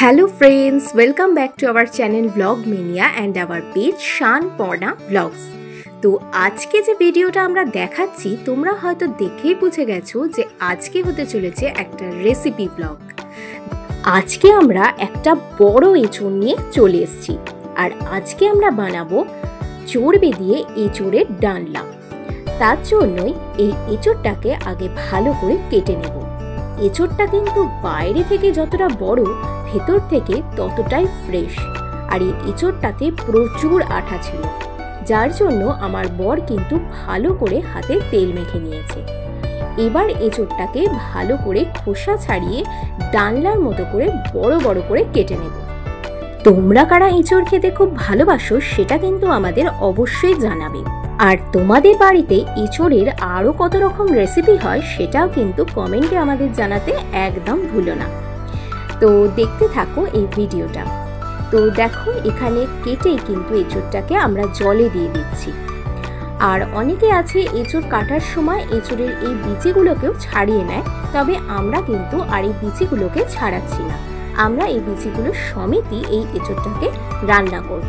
Hello friends, welcome back to our channel Vlog Mania and our page Shan Porna Vlogs। তো আজকে যে ভিডিওটা আমরা দেখাচ্ছি তোমরা হয়তো দেখেই বুঝে গেছো যে আজকে হতে চলেছে একটা রেসিপি ব্লগ। আজকে আমরা একটা বড় এঁচড় নিয়ে চলে এসেছি আর আজকে আমরা বানাবো চর্বি দিয়ে এঁচড়ের ডালনা। তার জন্যই এই এঁচড়টাকে আগে ভালো করে কেটে নেব। এঁচড়টা কিন্তু বাইরে থেকে যতটা বড় ভেতর থেকে ততটাই ফ্রেশ আর এই এঁচড়টাতে প্রচুর আঠা ছিল, যার জন্য আমার বর কিন্তু ভালো করে হাতে তেল মেখে নিয়েছে। এবার এঁচড়টাকে ভালো করে খোসা ছাড়িয়ে ডালনার মতো করে বড় বড় করে কেটে নেব। তোমরা কারা এঁচড় খেতে খুব ভালোবাসো সেটা কিন্তু আমাদের অবশ্যই জানাবে, আর তোমাদের বাড়িতে এঁচড়ের আরও কত রকম রেসিপি হয় সেটাও কিন্তু কমেন্টে আমাদের জানাতে একদম ভুলো না। তো দেখতে থাকো এই ভিডিওটা। তো দেখো এখানে কেটেই কিন্তু এঁচড়টাকে আমরা জলে দিয়ে দিচ্ছি। আর অনেকে আছে এঁচড় কাটার সময় এঁচড়ের এই বিচিগুলোকেও ছাড়িয়ে নেয়, তবে আমরা কিন্তু আর এই বিচিগুলোকে ছাড়াচ্ছি না। আমরা এই বিচিগুলো সমেতই এই এঁচড়টাকে রান্না করব।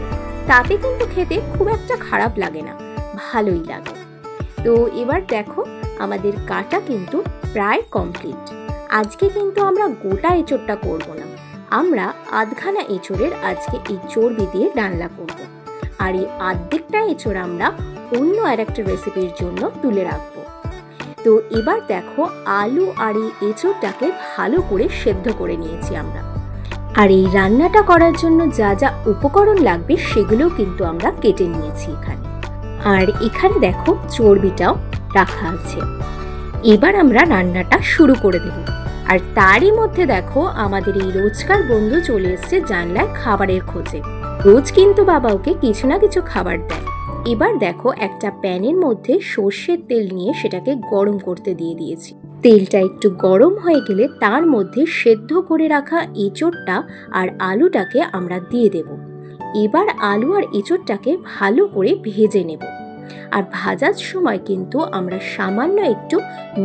তাতে কিন্তু খেতে খুব একটা খারাপ লাগে না, ভালোই লাগে। তো এবার দেখো আমাদের কাটা কিন্তু প্রায় কমপ্লিট। আজকে কিন্তু আমরা গোটা এঁচড়টা করব না, আমরা আধখানা এঁচড়ের আজকে এই চর্বি দিয়ে ডালনা করব। আর এই আর্ধেকটা এঁচড় আমরা অন্য আরেকটা রেসিপির জন্য তুলে রাখবো। তো এবার দেখো আলু আর এই এঁচড়টাকে ভালো করে সেদ্ধ করে নিয়েছি আমরা। আর এই রান্নাটা করার জন্য যা যা উপকরণ লাগবে সেগুলোও কিন্তু আমরা কেটে নিয়েছি এখানে। আর এখানে দেখো চর্বিটাও রাখা আছে। এবার আমরা রান্নাটা শুরু করে দেব। আর তারই মধ্যে দেখো আমাদের এই রোজকার বন্ধু চলে এসছে জানলায় খাবারের খোঁজে। রোজ কিন্তু বাবা ওকে কিছু না কিছু খাবার দেয়। এবার দেখো একটা প্যানের মধ্যে সর্ষের তেল নিয়ে সেটাকে গরম করতে দিয়ে দিয়েছি। তেলটা একটু গরম হয়ে গেলে তার মধ্যে সেদ্ধ করে রাখা এঁচড়টা আর আলুটাকে আমরা দিয়ে দেব। এবার আলু আর এঁচড়টাকে ভালো করে ভেজে নেব। আর ভাজার সময় কিন্তু আমরা সামান্য একটু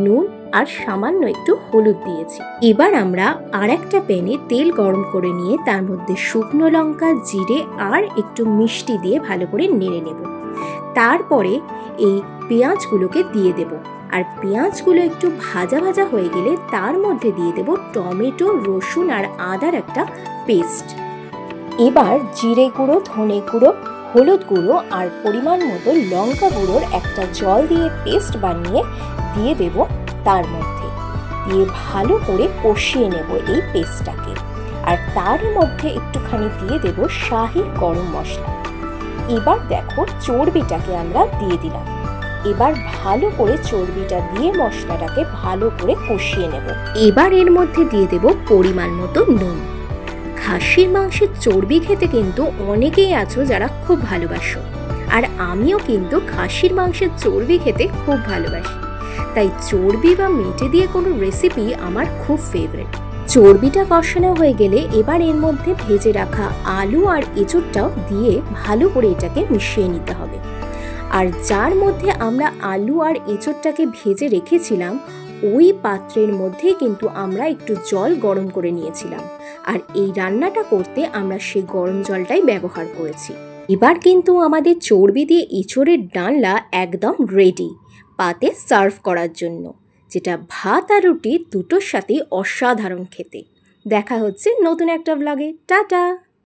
নুন আর সামান্য একটু হলুদ দিয়েছি। এবার আমরা আর একটা প্যানে তেল গরম করে নিয়ে তার মধ্যে শুকনো লঙ্কা, জিরে আর একটু মিষ্টি দিয়ে ভালো করে নেড়ে নেব। তারপরে এই পেঁয়াজগুলোকে দিয়ে দেব। আর পেঁয়াজগুলো একটু ভাজা ভাজা হয়ে গেলে তার মধ্যে দিয়ে দেব টমেটো, রসুন আর আদার একটা পেস্ট। এবার জিরে গুঁড়ো, ধনে গুঁড়ো, হলুদ গুঁড়ো আর পরিমাণ মতো লঙ্কা গুঁড়োর একটা জল দিয়ে পেস্ট বানিয়ে দিয়ে দেব তার মধ্যে। দিয়ে ভালো করে কষিয়ে নেব এই পেস্টটাকে। আর তার মধ্যে একটুখানি দিয়ে দেব শাহি গরম মশলা। এবার দেখো চর্বিটাকে আমরা দিয়ে দিলাম। এবার ভালো করে চর্বিটা দিয়ে মশলাটাকে ভালো করে কষিয়ে নেব। এবার এর মধ্যে দিয়ে দেব পরিমাণ মতো নুন। খাসির মাংসের চর্বি খেতে কিন্তু অনেকেই আছো যারা খুব ভালোবাসো, আর আমিও কিন্তু খাসির মাংসের চর্বি খেতে খুব ভালোবাসি। তাই চর্বি বা মেটে দিয়ে কোনো রেসিপি আমার খুব ফেভারিট। চর্বিটা কষানো হয়ে গেলে এবার এর মধ্যে ভেজে রাখা আলু আর এঁচড়টাও দিয়ে ভালো করে এটাকে মিশিয়ে নিতে হবে। আর যার মধ্যে আমরা আলু আর এঁচড়টাকে ভেজে রেখেছিলাম ওই পাত্রের মধ্যেই কিন্তু আমরা একটু জল গরম করে নিয়েছিলাম। আর এই রান্নাটা করতে আমরা সেই গরম জলটাই ব্যবহার করেছি। এবার কিন্তু আমাদের চর্বি দিয়ে এঁচড়ের ডালনা একদম রেডি পাতে সার্ভ করার জন্য, যেটা ভাত আর রুটি দুটোর সাথেই অসাধারণ খেতে। দেখা হচ্ছে নতুন একটা ব্লগে। টাটা।